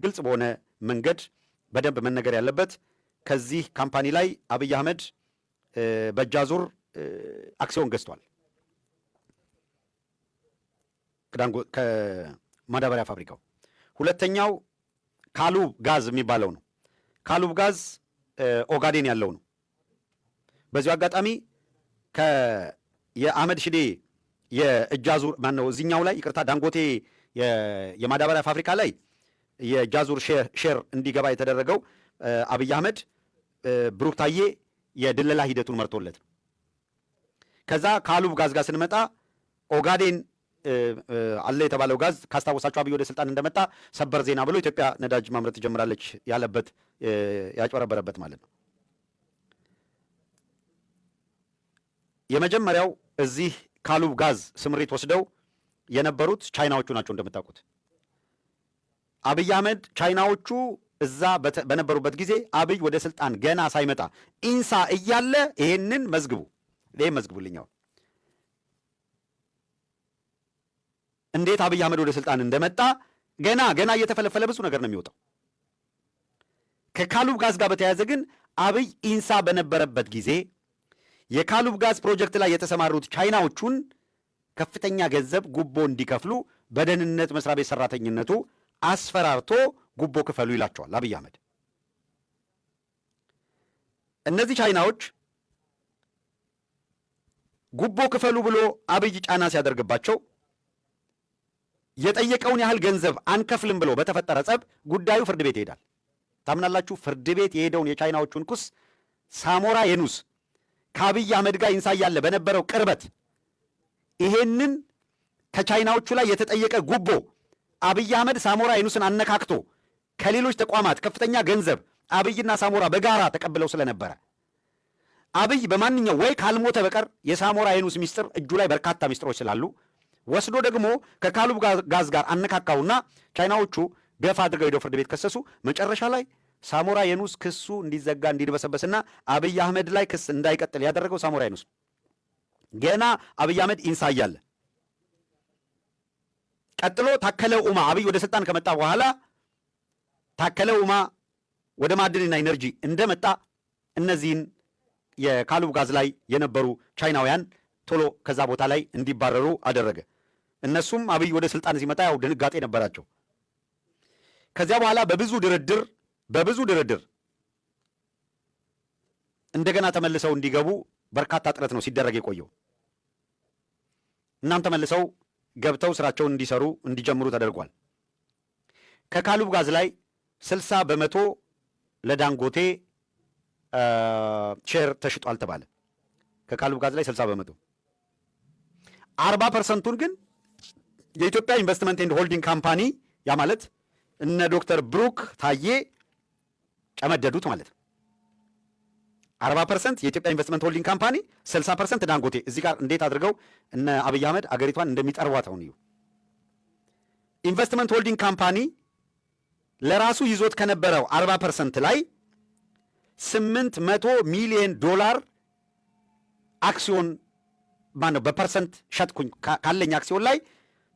ግልጽ በሆነ መንገድ በደንብ መነገር ያለበት ከዚህ ካምፓኒ ላይ አብይ አህመድ በእጃዙር አክሲዮን ገዝቷል። ከማዳበሪያ ፋብሪካው። ሁለተኛው ካሉብ ጋዝ የሚባለው ነው። ካሉብ ጋዝ ኦጋዴን ያለው ነው። በዚሁ አጋጣሚ የአህመድ ሽዴ የእጃዙር ማነው እዚህኛው ላይ ይቅርታ፣ ዳንጎቴ የማዳበሪያ ፋብሪካ ላይ የእጃዙር ሼር እንዲገባ የተደረገው አብይ አህመድ ብሩክ ታዬ የድለላ ሂደቱን መርቶለት ነው። ከዛ ካሉብ ጋዝ ጋር ስንመጣ ኦጋዴን አለ የተባለው ጋዝ ካስታወሳችሁ አብይ ወደ ስልጣን እንደመጣ ሰበር ዜና ብሎ ኢትዮጵያ ነዳጅ ማምረት ትጀምራለች ያለበት ያጭበረበረበት ማለት ነው። የመጀመሪያው እዚህ ካሉብ ጋዝ ስምሪት ወስደው የነበሩት ቻይናዎቹ ናቸው። እንደምታውቁት አብይ አህመድ ቻይናዎቹ እዛ በነበሩበት ጊዜ አብይ ወደ ስልጣን ገና ሳይመጣ ኢንሳ እያለ ይሄንን መዝግቡልኛው እንዴት አብይ አህመድ ወደ ስልጣን እንደመጣ ገና እየተፈለፈለ ብዙ ነገር ነው የሚወጣው። ከካሉብ ጋዝ ጋር በተያያዘ ግን አብይ ኢንሳ በነበረበት ጊዜ የካሉብ ጋዝ ፕሮጀክት ላይ የተሰማሩት ቻይናዎቹን ከፍተኛ ገንዘብ ጉቦ እንዲከፍሉ በደህንነት መስሪያ ቤት ሰራተኝነቱ አስፈራርቶ ጉቦ ክፈሉ ይላቸዋል አብይ አህመድ። እነዚህ ቻይናዎች ጉቦ ክፈሉ ብሎ አብይ ጫና ሲያደርግባቸው የጠየቀውን ያህል ገንዘብ አንከፍልም ብሎ በተፈጠረ ጸብ ጉዳዩ ፍርድ ቤት ይሄዳል። ታምናላችሁ? ፍርድ ቤት የሄደውን የቻይናዎቹን ክስ ሳሞራ የኑስ ከአብይ አህመድ ጋር ይንሳ ያለ በነበረው ቅርበት ይሄንን ከቻይናዎቹ ላይ የተጠየቀ ጉቦ አብይ አህመድ ሳሞራ የኑስን አነካክቶ ከሌሎች ተቋማት ከፍተኛ ገንዘብ አብይና ሳሞራ በጋራ ተቀብለው ስለነበረ አብይ በማንኛው ወይ ካልሞተ በቀር የሳሞራ የኑስ ሚስጥር እጁ ላይ በርካታ ሚስጥሮች ስላሉ ወስዶ ደግሞ ከካሉብ ጋዝ ጋር አነካካውና ቻይናዎቹ ገፋ አድርገው ሄደው ፍርድ ቤት ከሰሱ። መጨረሻ ላይ ሳሞራ የኑስ ክሱ እንዲዘጋ እንዲድበሰበስና አብይ አህመድ ላይ ክስ እንዳይቀጥል ያደረገው ሳሞራ የኑስ ገና አብይ አህመድ ኢንሳ እያለ። ቀጥሎ ታከለ ኡማ አብይ ወደ ስልጣን ከመጣ በኋላ ታከለ ኡማ ወደ ማዕድንና ኢነርጂ እንደመጣ እነዚህን የካሉብ ጋዝ ላይ የነበሩ ቻይናውያን ቶሎ ከዛ ቦታ ላይ እንዲባረሩ አደረገ። እነሱም አብይ ወደ ስልጣን ሲመጣ ያው ድንጋጤ ነበራቸው። ከዚያ በኋላ በብዙ ድርድር እንደገና ተመልሰው እንዲገቡ በርካታ ጥረት ነው ሲደረግ የቆየው። እናም ተመልሰው ገብተው ስራቸውን እንዲጀምሩ ተደርጓል። ከካሉብ ጋዝ ላይ 60 በመቶ ለዳንጎቴ ሼር ተሽጧል ተባለ። ከካሉብ ጋዝ ላይ 60 በመቶ 40% ግን የኢትዮጵያ ኢንቨስትመንት ኤንድ ሆልዲንግ ካምፓኒ ያ ማለት እነ ዶክተር ብሩክ ታዬ ጨመደዱት ማለት ነው። 40% የኢትዮጵያ ኢንቨስትመንት ሆልዲንግ ካምፓኒ፣ 60% ዳንጎቴ። እዚህ ጋር እንዴት አድርገው እነ አብይ አህመድ አገሪቷን እንደሚጠርቧት አሁን እዩ። ኢንቨስትመንት ሆልዲንግ ካምፓኒ ለራሱ ይዞት ከነበረው 40% ላይ 800 ሚሊዮን ዶላር አክሲዮን ማነው በፐርሰንት ሸጥኩኝ ካለኝ አክሲዮን ላይ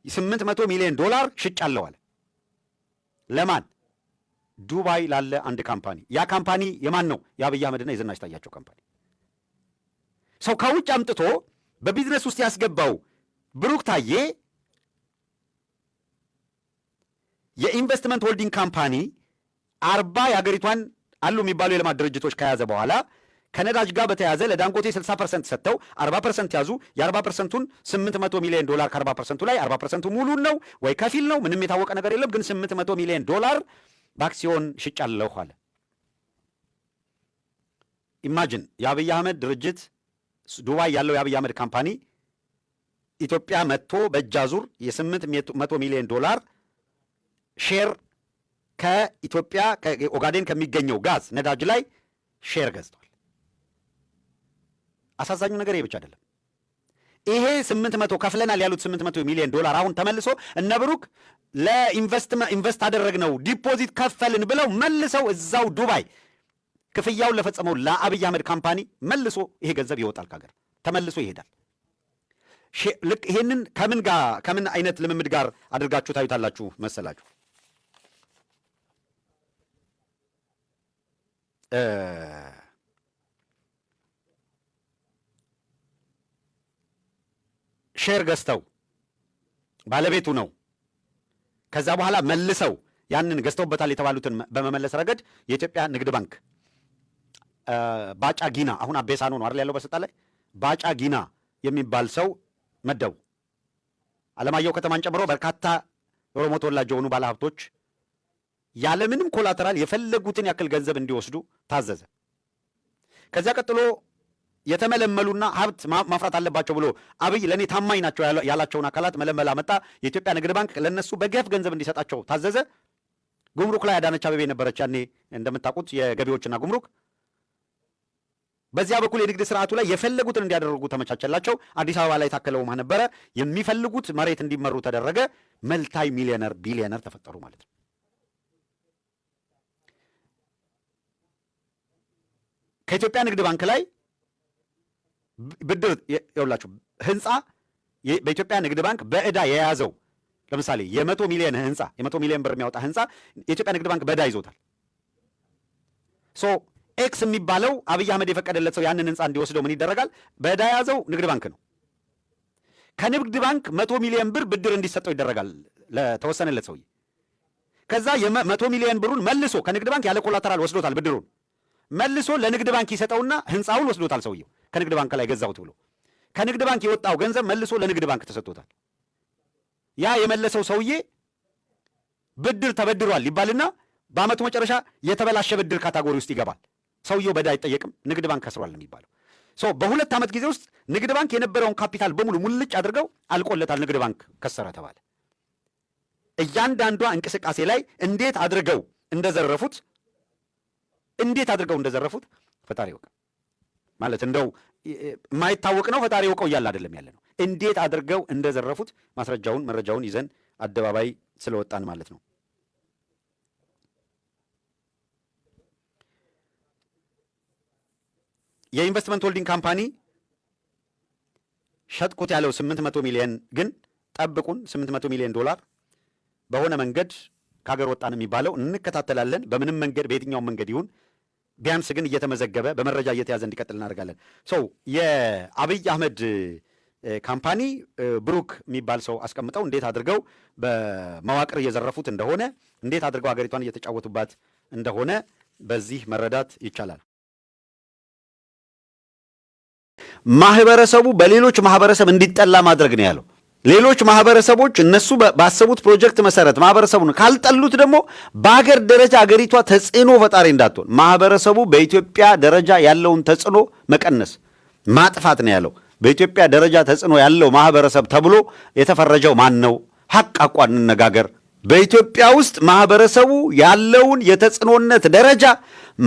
800 ሚሊዮን ዶላር ሽጫለሁ አለ። ለማን? ዱባይ ላለ አንድ ካምፓኒ። ያ ካምፓኒ የማን ነው? የአብይ አህመድና የዝናሽ ታያቸው ካምፓኒ። ሰው ከውጭ አምጥቶ በቢዝነስ ውስጥ ያስገባው ብሩክ ታዬ የኢንቨስትመንት ሆልዲንግ ካምፓኒ 40 የሀገሪቷን አሉ የሚባሉ የልማት ድርጅቶች ከያዘ በኋላ ከነዳጅ ጋር በተያዘ ለዳንጎቴ 60% ሰጥተው 40% ያዙ። የ40%ቱን 800 ሚሊዮን ዶላር ከ40%ቱ ላይ 40%ቱ ሙሉን ነው ወይ ከፊል ነው ምንም የታወቀ ነገር የለም። ግን 800 ሚሊዮን ዶላር በአክሲዮን ሽጫለሁ አለ። ኢማጂን የአብይ አህመድ ድርጅት ዱባይ ያለው የአብይ አህመድ ካምፓኒ ኢትዮጵያ መጥቶ በእጃዙር የ800 ሚሊዮን ዶላር ሼር ከኢትዮጵያ ኦጋዴን ከሚገኘው ጋዝ ነዳጅ ላይ ሼር ገዝቷል። አሳዛኙ ነገር ይሄ ብቻ አይደለም። ይሄ 800 ከፍለናል ያሉት 800 ሚሊዮን ዶላር አሁን ተመልሶ እነ ብሩክ ኢንቨስት አደረግነው ዲፖዚት ከፈልን ብለው መልሰው እዛው ዱባይ ክፍያውን ለፈጸመው ለአብይ አህመድ ካምፓኒ መልሶ ይሄ ገንዘብ ይወጣል ከሀገር ተመልሶ ይሄዳል። ልክ ይሄንን ከምን አይነት ልምምድ ጋር አድርጋችሁ ታዩታላችሁ መሰላችሁ? ሼር ገዝተው ባለቤቱ ነው። ከዛ በኋላ መልሰው ያንን ገዝተውበታል የተባሉትን በመመለስ ረገድ የኢትዮጵያ ንግድ ባንክ ባጫ ጊና፣ አሁን አቤሳኖ ነው አይደል ያለው በስልጣን ላይ፣ ባጫ ጊና የሚባል ሰው መደቡ። አለማየሁ ከተማን ጨምሮ በርካታ የኦሮሞ ተወላጅ የሆኑ ባለሀብቶች ያለምንም ኮላተራል የፈለጉትን ያክል ገንዘብ እንዲወስዱ ታዘዘ። ከዚያ ቀጥሎ የተመለመሉና ሀብት ማፍራት አለባቸው ብሎ አብይ ለእኔ ታማኝ ናቸው ያላቸውን አካላት መለመላ መጣ። የኢትዮጵያ ንግድ ባንክ ለእነሱ በገፍ ገንዘብ እንዲሰጣቸው ታዘዘ። ጉምሩክ ላይ አዳነች አቤቤ ነበረች ያኔ እንደምታውቁት የገቢዎችና ጉምሩክ። በዚያ በኩል የንግድ ስርዓቱ ላይ የፈለጉትን እንዲያደርጉ ተመቻቸላቸው። አዲስ አበባ ላይ ታከለ ኡማ ነበረ። የሚፈልጉት መሬት እንዲመሩ ተደረገ። መልታይ ሚሊዮነር ቢሊዮነር ተፈጠሩ ማለት ነው። ከኢትዮጵያ ንግድ ባንክ ላይ ብድር ይውላችሁ ህንፃ በኢትዮጵያ ንግድ ባንክ በዕዳ የያዘው ለምሳሌ የ100 ሚሊዮን ህንፃ የ100 ሚሊዮን ብር የሚያወጣ ህንፃ የኢትዮጵያ ንግድ ባንክ በዕዳ ይዞታል። ሶ ኤክስ የሚባለው አብይ አህመድ የፈቀደለት ሰው ያንን ህንፃ እንዲወስደው ምን ይደረጋል? በዕዳ የያዘው ንግድ ባንክ ነው። ከንግድ ባንክ 100 ሚሊዮን ብር ብድር እንዲሰጠው ይደረጋል ለተወሰነለት ሰውዬ። ከዛ የ100 ሚሊዮን ብሩን መልሶ ከንግድ ባንክ ያለ ኮላተራል ወስዶታል። ብድሩን መልሶ ለንግድ ባንክ ይሰጠውና ህንፃውን ወስዶታል ሰውየው ከንግድ ባንክ ላይ ገዛሁት ብሎ። ከንግድ ባንክ የወጣው ገንዘብ መልሶ ለንግድ ባንክ ተሰጥቶታል። ያ የመለሰው ሰውዬ ብድር ተበድሯል ይባልና በአመቱ መጨረሻ የተበላሸ ብድር ካታጎሪ ውስጥ ይገባል። ሰውየው በዕዳ አይጠየቅም፣ ንግድ ባንክ ከስሯል የሚባለው። በሁለት ዓመት ጊዜ ውስጥ ንግድ ባንክ የነበረውን ካፒታል በሙሉ ሙልጭ አድርገው አልቆለታል። ንግድ ባንክ ከሰረ ተባለ። እያንዳንዷ እንቅስቃሴ ላይ እንዴት አድርገው እንደዘረፉት ፈጣሪ ይወቅ። ማለት እንደው የማይታወቅ ነው ፈጣሪ ይወቀው እያለ አይደለም ያለ ነው። እንዴት አድርገው እንደዘረፉት መረጃውን ይዘን አደባባይ ስለወጣን ማለት ነው። የኢንቨስትመንት ሆልዲንግ ካምፓኒ ሸጥኩት ያለው 800 ሚሊዮን ግን ጠብቁን፣ 800 ሚሊዮን ዶላር በሆነ መንገድ ከሀገር ወጣን የሚባለው እንከታተላለን። በምንም መንገድ በየትኛውም መንገድ ይሁን ቢያንስ ግን እየተመዘገበ በመረጃ እየተያዘ እንዲቀጥል እናደርጋለን። የአብይ አህመድ ካምፓኒ ብሩክ የሚባል ሰው አስቀምጠው እንዴት አድርገው በመዋቅር እየዘረፉት እንደሆነ፣ እንዴት አድርገው ሀገሪቷን እየተጫወቱባት እንደሆነ በዚህ መረዳት ይቻላል። ማህበረሰቡ በሌሎች ማህበረሰብ እንዲጠላ ማድረግ ነው ያለው። ሌሎች ማህበረሰቦች እነሱ ባሰቡት ፕሮጀክት መሰረት ማህበረሰቡን ካልጠሉት ደግሞ በሀገር ደረጃ አገሪቷ ተጽዕኖ ፈጣሪ እንዳትሆን ማህበረሰቡ በኢትዮጵያ ደረጃ ያለውን ተጽዕኖ መቀነስ ማጥፋት ነው ያለው። በኢትዮጵያ ደረጃ ተጽዕኖ ያለው ማህበረሰብ ተብሎ የተፈረጀው ማን ነው? ሐቅ አቋን እንነጋገር። በኢትዮጵያ ውስጥ ማህበረሰቡ ያለውን የተጽዕኖነት ደረጃ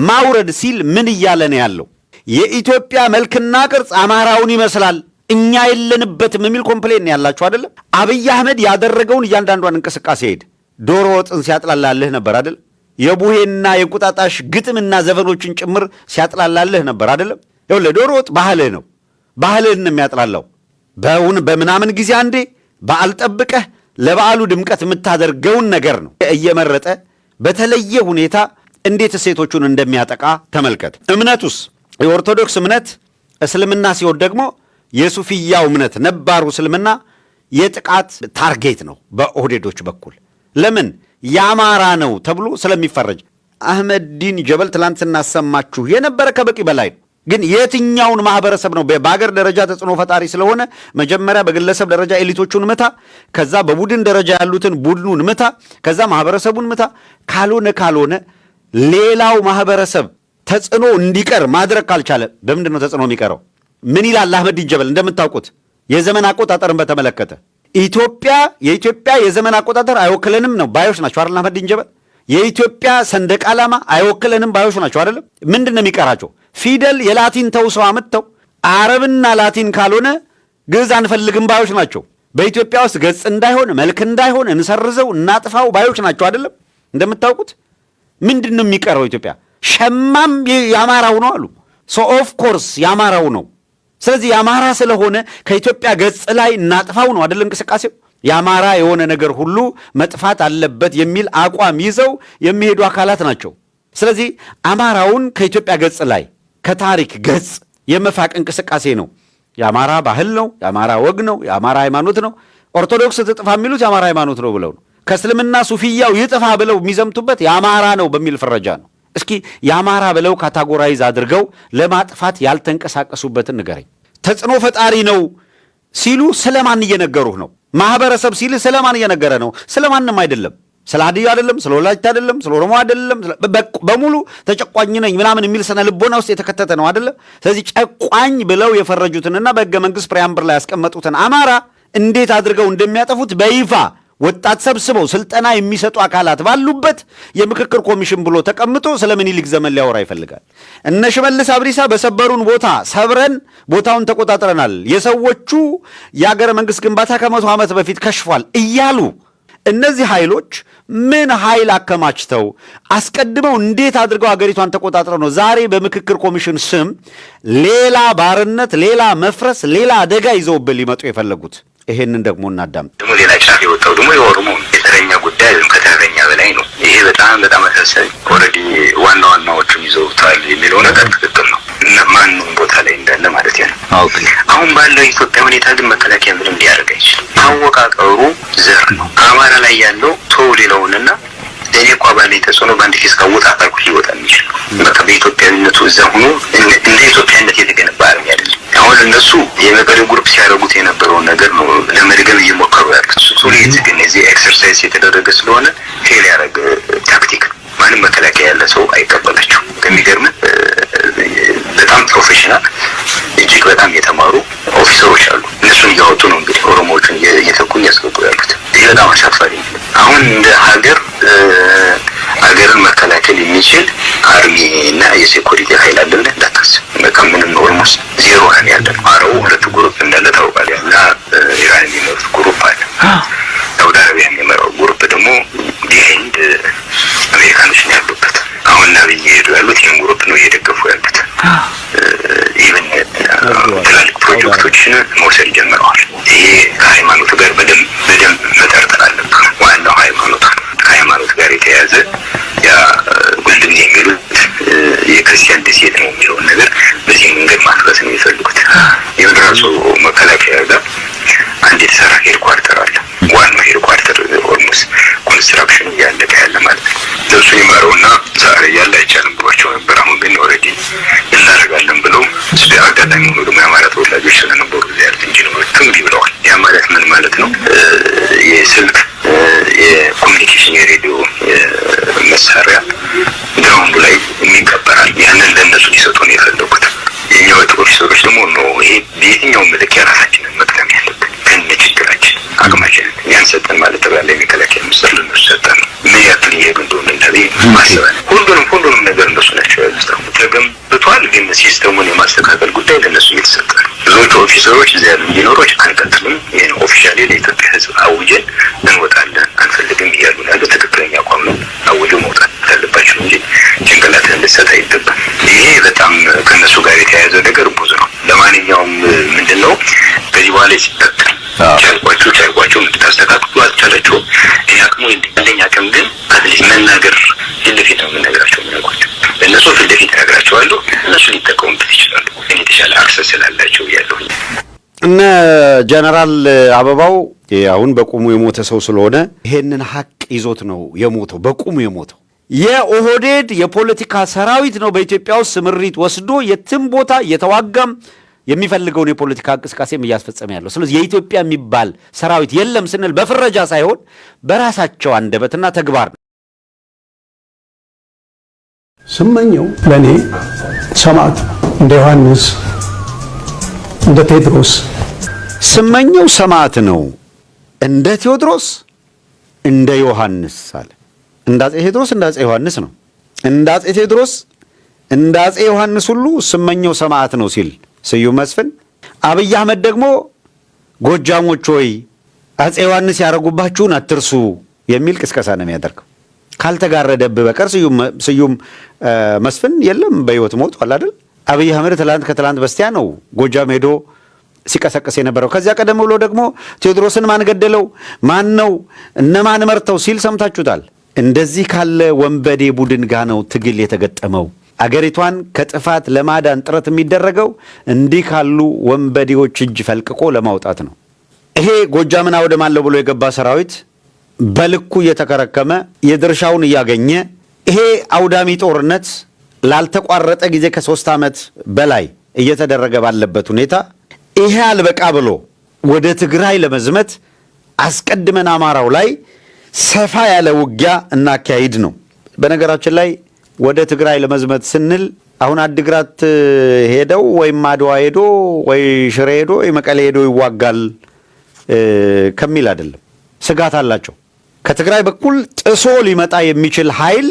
ማውረድ ሲል ምን እያለ ነው ያለው? የኢትዮጵያ መልክና ቅርጽ አማራውን ይመስላል እኛ የለንበትም የሚል ኮምፕሌን ያላችሁ አይደለም። አብይ አህመድ ያደረገውን እያንዳንዷን እንቅስቃሴ ሄድ ዶሮ ወጥን ሲያጥላላልህ ነበር አይደለም። የቡሄና የቁጣጣሽ ግጥምና ዘፈኖችን ጭምር ሲያጥላላልህ ነበር አይደለም። ይኸውልህ ዶሮ ወጥ ባህልህ ነው፣ ባህልህን የሚያጥላላው በምናምን ጊዜ አንዴ በዓል ጠብቀህ ለበዓሉ ድምቀት የምታደርገውን ነገር ነው እየመረጠ በተለየ ሁኔታ እንዴት እሴቶቹን እንደሚያጠቃ ተመልከት። እምነቱስ የኦርቶዶክስ እምነት እስልምና ሲሆን ደግሞ የሱፊያው እምነት ነባሩ እስልምና የጥቃት ታርጌት ነው በኦህዴዶች በኩል። ለምን? የአማራ ነው ተብሎ ስለሚፈረጅ። አህመድ ዲን ጀበል ትላንት ስናሰማችሁ የነበረ ከበቂ በላይ ነው። ግን የትኛውን ማህበረሰብ ነው? በሀገር ደረጃ ተጽዕኖ ፈጣሪ ስለሆነ መጀመሪያ በግለሰብ ደረጃ ኤሊቶቹን ምታ፣ ከዛ በቡድን ደረጃ ያሉትን ቡድኑን ምታ፣ ከዛ ማህበረሰቡን ምታ። ካልሆነ ሌላው ማህበረሰብ ተጽዕኖ እንዲቀር ማድረግ ካልቻለ በምንድን ነው ተጽዕኖ የሚቀረው? ምን ይላል አህመድ ዲን ጀበል? እንደምታውቁት የዘመን አቆጣጠርን በተመለከተ የኢትዮጵያ የዘመን አቆጣጠር አይወክለንም ነው ባዮች ናቸው አይደል? አህመድ ዲን ጀበል የኢትዮጵያ ሰንደቅ ዓላማ አይወክለንም ባዮች ናቸው አይደለም? ምንድን ነው የሚቀራቸው? ፊደል የላቲን ተውሰው አምጥተው አረብና ላቲን ካልሆነ ግዕዝ አንፈልግም ባዮች ናቸው። በኢትዮጵያ ውስጥ ገጽ እንዳይሆን መልክ እንዳይሆን እንሰርዘው እናጥፋው ባዮች ናቸው አይደለም? እንደምታውቁት ምንድን ነው የሚቀረው? ኢትዮጵያ ሸማም የአማራው ነው አሉ። ኦፍ ኮርስ የአማራው ነው። ስለዚህ የአማራ ስለሆነ ከኢትዮጵያ ገጽ ላይ እናጥፋው ነው አይደል እንቅስቃሴው። የአማራ የሆነ ነገር ሁሉ መጥፋት አለበት የሚል አቋም ይዘው የሚሄዱ አካላት ናቸው። ስለዚህ አማራውን ከኢትዮጵያ ገጽ ላይ ከታሪክ ገጽ የመፋቅ እንቅስቃሴ ነው። የአማራ ባህል ነው፣ የአማራ ወግ ነው፣ የአማራ ሃይማኖት ነው። ኦርቶዶክስ ትጥፋ የሚሉት የአማራ ሃይማኖት ነው ብለው ነው። ከእስልምና ሱፊያው ይጥፋ ብለው የሚዘምቱበት የአማራ ነው በሚል ፍረጃ ነው። እስኪ የአማራ ብለው ካታጎራይዝ አድርገው ለማጥፋት ያልተንቀሳቀሱበትን ንገረኝ። ተጽዕኖ ፈጣሪ ነው ሲሉ ስለማን እየነገሩህ ነው? ማህበረሰብ ሲል ስለማን እየነገረ ነው? ስለማንም አይደለም። ስለ ሀዲያ አይደለም፣ ስለ ወላይታ አይደለም፣ ስለ ኦሮሞ አይደለም። በሙሉ ተጨቋኝ ነኝ ምናምን የሚል ስነ ልቦና ውስጥ የተከተተ ነው አይደለም። ስለዚህ ጨቋኝ ብለው የፈረጁትንና በሕገ መንግሥት ፕሪያምበር ላይ ያስቀመጡትን አማራ እንዴት አድርገው እንደሚያጠፉት በይፋ ወጣት ሰብስበው ስልጠና የሚሰጡ አካላት ባሉበት የምክክር ኮሚሽን ብሎ ተቀምጦ ስለ ምኒልክ ዘመን ሊያወራ ይፈልጋል። እነ ሽመልስ አብዲሳ በሰበሩን ቦታ ሰብረን ቦታውን ተቆጣጥረናል፣ የሰዎቹ የአገረ መንግሥት ግንባታ ከ100 ዓመት በፊት ከሽፏል እያሉ እነዚህ ኃይሎች ምን ኃይል አከማችተው አስቀድመው እንዴት አድርገው አገሪቷን ተቆጣጥረው ነው ዛሬ በምክክር ኮሚሽን ስም ሌላ ባርነት፣ ሌላ መፍረስ፣ ሌላ አደጋ ይዘውብን ሊመጡ የፈለጉት? ይሄንን ደግሞ እናዳምጥ። ደግሞ ሌላ ጫፍ የወጣው ደግሞ የኦሮሞ የተረኛ ጉዳይ ከተረኛ በላይ ነው። ይሄ በጣም በጣም አሳሳቢ ኦልሬዲ ዋና ዋናዎቹን ይዘውታል የሚለው ነገር ትክክል ነው እና ማንም ቦታ ላይ እንዳለ ማለት ነው። አሁን ባለው የኢትዮጵያ ሁኔታ ግን መከላከያ ምንም ሊያደርግ አይችልም። አወቃቀሩ ዘር ነው። አማራ ላይ ያለው ሰው ሌላውንና እኔ እኮ ባለኝ ተጽዕኖ በአንድ ኬስ ካወጣ አልኩ ሊወጣ የሚችል በቃ በኢትዮጵያዊነቱ እዛ ሆኖ እንደ ኢትዮጵያነት የተገነባ አርሚ አይደለም። አሁን እነሱ የመቀሌው ግሩፕ ሲያደርጉት የነበረውን ነገር ነው ለመድገም እየሞከሩ ያሉት። ሶሊት ግን እዚህ ኤክሰርሳይዝ የተደረገ ስለሆነ ፌል ያደረገ ታክቲክ ማንም መከላከያ ያለ ሰው አይቀበላቸው። ከሚገርም በጣም ፕሮፌሽናል እጅግ በጣም የተማሩ ኦፊሰሮች አሉ። እነሱን እያወጡ ነው እንግዲህ ኦሮሞዎቹን እየተኩ እያስገቡ ያሉት። ይህ በጣም አሳፋሪ። አሁን እንደ ሀገር ሀገርን መከላከል የሚችል አርሚ እና የሴኩሪቲ ኃይል አለ ብለህ እንዳታስብ። በቃ ምንም ኦልሞስት ዜሮ ነን ያለን። አረቡ ሁለት ግሩፕ እንዳለ ታውቃለህ። እና ኢራን የሚመሩት ግሩፕ አለ፣ ሳውዲ አረቢያ የሚመራው ግሩፕ ደግሞ ቢሃይንድ አሜሪካኖች ነው ያሉበት። አሁን ናብይ እየሄዱ ያሉት ይህን ግሩፕ ነው እየደገፉ ያሉት። ኢቨን ትላልቅ ፕሮጀክቶችን መውሰድ ጀምረዋል። ይሄ ከሃይማኖቱ ጋር በደንብ መጠርጠር አለብን። ዋናው ሃይማኖቱ ከሃይማኖት ጋር የተያያዘ ያ ጉልድም የሚሉት የክርስቲያን ደሴት ነው የሚለውን ነገር በዚህ መንገድ ማፍረስ ነው የሚፈልጉት። ይህን ራሱ መከላከያ ጋር አንድ የተሰራ ሄድኳርተር አለ። ዋናው ሄድኳርተር ኦልሞስት ኮንስትራክሽኑ እያለቀ ያለ ማለት ነው። እሱ ይመረውና ዛሬ ያለ አይቻልም ብሏቸው ነበር። አሁን ግን ኦልሬዲ እናደርጋለን ብለው አጋጣሚ ሆኖ ደግሞ የአማራ ተወላጆች ስለነበሩ እዚያ ያሉት ኢንጂነሮች እምቢ ብለዋል። ያ ማለት ምን ማለት ነው? የስልክ የኮሚኒኬሽን የሬዲዮ መሳሪያ ግራውንዱ ላይ የሚቀበራል። ያንን ለእነሱ ሊሰጡ ነው የፈለጉት። የኛው ኦፊሰሮች ደግሞ ነው ይሄ በየትኛው መለኪያ ራሳችንን መቅደም ያለብን ከነ ችግራችን አቅማችንን ያን ሰጠን ማለት ባለ የሚከላከያ ምስር ለነሱ ሰጠን ነው። ምን ያክል እየሄዱ እንደሆነ እንደዚህ ማሰባል ሁሉንም ነገር እነሱ ናቸው ያሉት። ተገንብቷል፣ ግን ሲስተሙን የማስተካከል ጉዳይ ለእነሱ እየተሰጠ ነው። ብዙዎቹ ኦፊሰሮች እዚያ ያሉ ኢንጂነሮች አንቀጥልም፣ ይህን ኦፊሻሊ ለኢትዮጵያ ሕዝብ አውጀን እንወጣለን አንፈልግም እያሉ ያሉ ትክክለኛ አቋም ነው። አውጀው መውጣት አለባቸው እንጂ ጭንቅላትህን ልትሰጥ አይገባም። ይሄ በጣም ከእነሱ ጋር የተያያዘ ነገር ብዙ ነው። ለማንኛውም ምንድን ነው ከዚህ በኋላ ሲጠቅል ቻልቋቸው ምታስተካክሉ አልቻላቸው። ይህ አቅሙ ያለኝ አቅም ግን አትሊስት መናገር ፊት ለፊት ነው የምነግራቸው። ምነጓቸው እነሱ ፊት ለፊት እነግራቸዋለሁ፣ እነሱ ሊጠቀሙበት ይችላሉ። እኔ የተሻለ አክሰስ ስላላቸው ያለሁ። እነ ጀነራል አበባው አሁን በቁሙ የሞተ ሰው ስለሆነ ይሄንን ሀቅ ይዞት ነው የሞተው። በቁሙ የሞተው የኦህዴድ የፖለቲካ ሰራዊት ነው። በኢትዮጵያ ውስጥ ስምሪት ወስዶ የትም ቦታ እየተዋጋም የሚፈልገውን የፖለቲካ እንቅስቃሴም እያስፈጸመ ያለው። ስለዚህ የኢትዮጵያ የሚባል ሰራዊት የለም ስንል በፍረጃ ሳይሆን በራሳቸው አንደበትና ተግባር ነው። ስመኘው ለእኔ ሰማዕት እንደ ዮሐንስ እንደ ቴዎድሮስ። ስመኘው ሰማዕት ነው እንደ ቴዎድሮስ እንደ ዮሐንስ አለ። እንደ አፄ ቴዎድሮስ እንደ አፄ ዮሐንስ ነው። እንደ አፄ ቴዎድሮስ እንደ አፄ ዮሐንስ ሁሉ ስመኘው ሰማዕት ነው ሲል ስዩም መስፍን፣ አብይ አህመድ ደግሞ ጎጃሞች ሆይ አፄ ዮሐንስ ያረጉባችሁን አትርሱ የሚል ቅስቀሳ ነው የሚያደርገው። ካልተጋረደብህ በቀር ስዩም መስፍን የለም በሕይወት ሞቷል አይደል? አብይ አህመድ ከትላንት በስቲያ ነው ጎጃም ሄዶ ሲቀሰቀስ የነበረው። ከዚያ ቀደም ብሎ ደግሞ ቴዎድሮስን ማን ገደለው፣ ማን ነው፣ እነማን መርተው ሲል ሰምታችሁታል። እንደዚህ ካለ ወንበዴ ቡድን ጋር ነው ትግል የተገጠመው። አገሪቷን ከጥፋት ለማዳን ጥረት የሚደረገው እንዲህ ካሉ ወንበዴዎች እጅ ፈልቅቆ ለማውጣት ነው። ይሄ ጎጃምን አውደማለሁ ብሎ የገባ ሰራዊት በልኩ እየተከረከመ የድርሻውን እያገኘ ይሄ አውዳሚ ጦርነት ላልተቋረጠ ጊዜ ከ3 ዓመት በላይ እየተደረገ ባለበት ሁኔታ ይሄ አልበቃ ብሎ ወደ ትግራይ ለመዝመት አስቀድመን አማራው ላይ ሰፋ ያለ ውጊያ እናካሂድ ነው። በነገራችን ላይ ወደ ትግራይ ለመዝመት ስንል አሁን አድግራት ሄደው ወይም አድዋ ሄዶ ወይ ሽሬ ሄዶ ወይ መቀሌ ሄዶ ይዋጋል ከሚል አይደለም። ስጋት አላቸው። ከትግራይ በኩል ጥሶ ሊመጣ የሚችል ኃይል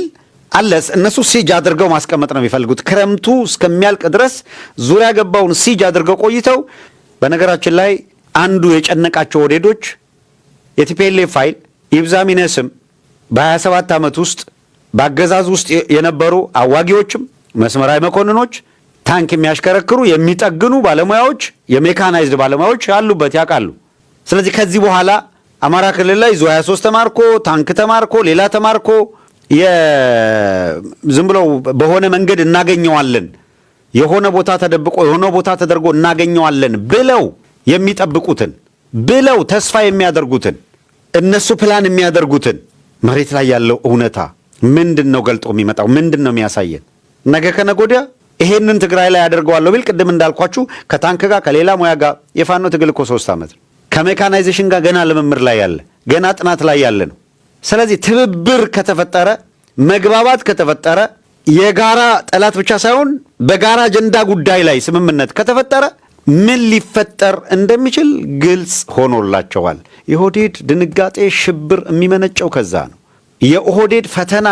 አለ። እነሱ ሲጅ አድርገው ማስቀመጥ ነው የሚፈልጉት። ክረምቱ እስከሚያልቅ ድረስ ዙሪያ ገባውን ሲጅ አድርገው ቆይተው በነገራችን ላይ አንዱ የጨነቃቸው ወዴዶች የቲፒኤልኤፍ ፋይል ይብዛም ይነስም በ27 ዓመት ውስጥ በአገዛዝ ውስጥ የነበሩ አዋጊዎችም መስመራዊ መኮንኖች፣ ታንክ የሚያሽከረክሩ የሚጠግኑ ባለሙያዎች፣ የሜካናይዝድ ባለሙያዎች ያሉበት ያውቃሉ። ስለዚህ ከዚህ በኋላ አማራ ክልል ላይ ዙ 23 ተማርኮ ታንክ ተማርኮ ሌላ ተማርኮ ዝም ብለው በሆነ መንገድ እናገኘዋለን፣ የሆነ ቦታ ተደብቆ የሆነ ቦታ ተደርጎ እናገኘዋለን ብለው የሚጠብቁትን ብለው ተስፋ የሚያደርጉትን እነሱ ፕላን የሚያደርጉትን መሬት ላይ ያለው እውነታ ምንድን ነው ገልጦ የሚመጣው? ምንድን ነው የሚያሳየን? ነገ ከነገ ወዲያ ይሄንን ትግራይ ላይ ያደርገዋለሁ ቢል ቅድም እንዳልኳችሁ ከታንክ ጋር ከሌላ ሙያ ጋር የፋኖ ትግል እኮ 3 ዓመት ነው። ከሜካናይዜሽን ጋር ገና ልምምር ላይ ያለ ገና ጥናት ላይ ያለ ነው። ስለዚህ ትብብር ከተፈጠረ መግባባት ከተፈጠረ የጋራ ጠላት ብቻ ሳይሆን በጋራ አጀንዳ ጉዳይ ላይ ስምምነት ከተፈጠረ ምን ሊፈጠር እንደሚችል ግልጽ ሆኖላቸዋል። የኦህዴድ ድንጋጤ ሽብር የሚመነጨው ከዛ ነው። የኦህዴድ ፈተና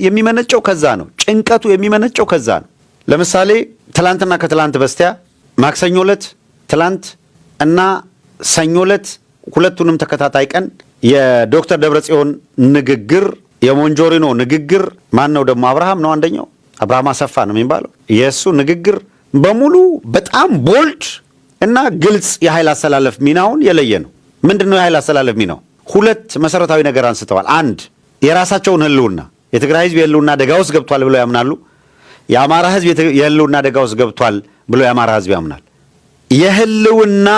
የሚመነጨው ከዛ ነው። ጭንቀቱ የሚመነጨው ከዛ ነው። ለምሳሌ ትላንትና ከትላንት በስቲያ ማክሰኞ ዕለት ትላንት እና ሰኞ ዕለት ሁለቱንም ተከታታይ ቀን የዶክተር ደብረጽዮን ንግግር የሞንጆሪኖ ንግግር ማን ነው ደግሞ አብርሃም ነው አንደኛው አብርሃም አሰፋ ነው የሚባለው የእሱ ንግግር በሙሉ በጣም ቦልድ እና ግልጽ የኃይል አሰላለፍ ሚናውን የለየ ነው። ምንድነው የኃይል አሰላለፍ ሚናው? ሁለት መሰረታዊ ነገር አንስተዋል። አንድ የራሳቸውን ህልውና የትግራይ ህዝብ የህልውና አደጋ ውስጥ ገብቷል ብለው ያምናሉ። የአማራ ህዝብ የህልውና አደጋ ውስጥ ገብቷል ብሎ የአማራ ህዝብ ያምናል። የህልውና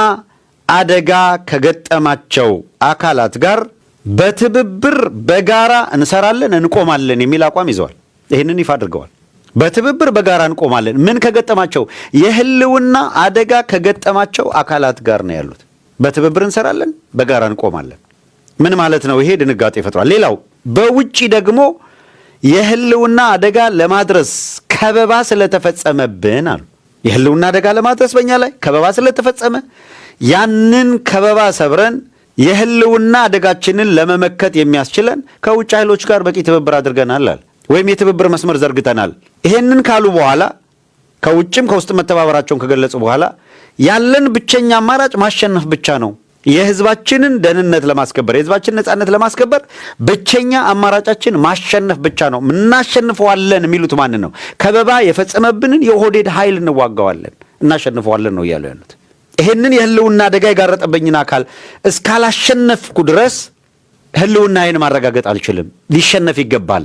አደጋ ከገጠማቸው አካላት ጋር በትብብር በጋራ እንሰራለን እንቆማለን የሚል አቋም ይዘዋል። ይህንን ይፋ አድርገዋል። በትብብር በጋራ እንቆማለን። ምን ከገጠማቸው? የህልውና አደጋ ከገጠማቸው አካላት ጋር ነው ያሉት። በትብብር እንሰራለን በጋራ እንቆማለን። ምን ማለት ነው? ይሄ ድንጋጤ ፈጥሯል። ሌላው በውጪ ደግሞ የህልውና አደጋ ለማድረስ ከበባ ስለተፈጸመብን አሉ። የህልውና አደጋ ለማድረስ በእኛ ላይ ከበባ ስለተፈጸመ ያንን ከበባ ሰብረን የህልውና አደጋችንን ለመመከት የሚያስችለን ከውጭ ኃይሎች ጋር በቂ ትብብር አድርገናል አለ። ወይም የትብብር መስመር ዘርግተናል። ይሄንን ካሉ በኋላ ከውጭም ከውስጥ መተባበራቸውን ከገለጹ በኋላ ያለን ብቸኛ አማራጭ ማሸነፍ ብቻ ነው። የህዝባችንን ደህንነት ለማስከበር የህዝባችንን ነጻነት ለማስከበር ብቸኛ አማራጫችን ማሸነፍ ብቻ ነው። እናሸንፈዋለን የሚሉት ማንን ነው? ከበባ የፈጸመብንን የኦህዴድ ኃይል እንዋጋዋለን፣ እናሸንፈዋለን ነው እያሉ ያሉት። ይሄንን የህልውና አደጋ የጋረጠብኝን አካል እስካላሸነፍኩ ድረስ ህልውናዬን ማረጋገጥ አልችልም። ሊሸነፍ ይገባል።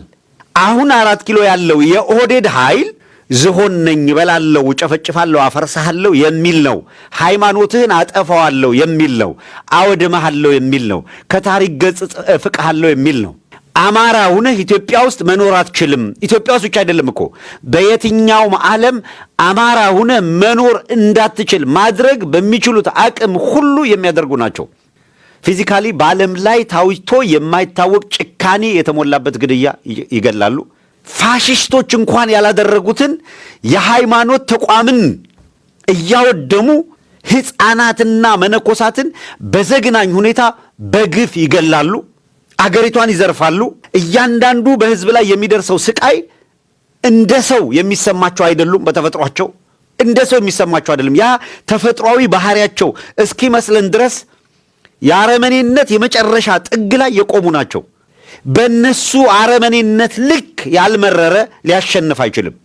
አሁን 4 ኪሎ ያለው የኦህዴድ ኃይል ዝሆን ነኝ እበላለሁ፣ ጨፈጭፋለሁ፣ አፈርሳለሁ የሚል ነው። ሃይማኖትህን አጠፋዋለሁ የሚል ነው። አወድመሃለሁ የሚል ነው። ከታሪክ ገጽ እፍቅሃለሁ የሚል ነው። አማራ ሁነህ ኢትዮጵያ ውስጥ መኖር አትችልም። ኢትዮጵያ ውስጥ ብቻ አይደለም እኮ በየትኛውም ዓለም አማራ ሁነህ መኖር እንዳትችል ማድረግ በሚችሉት አቅም ሁሉ የሚያደርጉ ናቸው። ፊዚካሊ በዓለም ላይ ታውቶ የማይታወቅ ጭካኔ የተሞላበት ግድያ ይገላሉ። ፋሽስቶች እንኳን ያላደረጉትን የሃይማኖት ተቋምን እያወደሙ ሕፃናትና መነኮሳትን በዘግናኝ ሁኔታ በግፍ ይገላሉ። አገሪቷን ይዘርፋሉ። እያንዳንዱ በህዝብ ላይ የሚደርሰው ስቃይ እንደ ሰው የሚሰማቸው አይደሉም። በተፈጥሯቸው እንደ ሰው የሚሰማቸው አይደለም። ያ ተፈጥሯዊ ባህሪያቸው እስኪመስለን ድረስ የአረመኔነት የመጨረሻ ጥግ ላይ የቆሙ ናቸው። በእነሱ አረመኔነት ልክ ያልመረረ ሊያሸንፍ አይችልም።